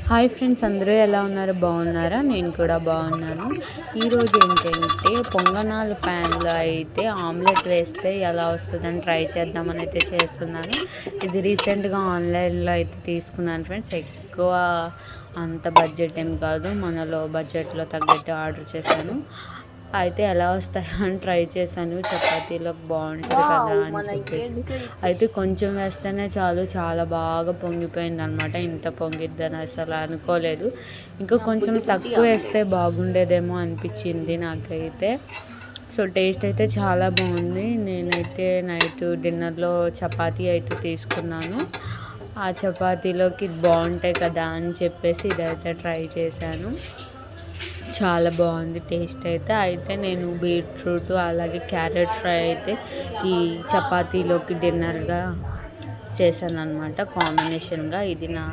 Hi friends, అందరూ ఎలా ఉన్నారు? బాగున్నారా? నేను కూడా బాగున్నాను. ఈరోజు ఏంటంటే పొంగనాలు ప్యాన్లో అయితే ఆమ్లెట్ వేస్తే ఎలా వస్తుందని ట్రై చేద్దామని అయితే చేస్తున్నాను. ఇది రీసెంట్గా ఆన్లైన్లో అయితే తీసుకున్నాను ఫ్రెండ్స్. ఎక్కువ అంత బడ్జెట్ ఏం కాదు, మనలో బడ్జెట్లో తగ్గట్టు ఆర్డర్ చేశాను. అయితే ఎలా వస్తాయో అని ట్రై చేశాను. చపాతీలోకి బాగుంటుంది కదా అని చెప్పేసి అయితే కొంచెం వేస్తేనే చాలు, చాలా బాగా పొంగిపోయింది అనమాట. ఇంత పొంగిద్దని అసలు అనుకోలేదు. ఇంకా కొంచెం తక్కువ వేస్తే బాగుండేదేమో అనిపించింది నాకైతే. సో టేస్ట్ అయితే చాలా బాగుంది. నేనైతే నైట్ డిన్నర్లో చపాతీ అయితే తీసుకున్నాను. ఆ చపాతీలోకి బాగుంటాయి కదా అని చెప్పేసి ఇదైతే ట్రై చేశాను. చాలా బాగుంది టేస్ట్ అయితే నేను బీట్రూట్ అలాగే క్యారెట్ ఫ్రై అయితే ఈ చపాతీలోకి డిన్నర్గా చేశాను అనమాట. కాంబినేషన్గా ఇది నా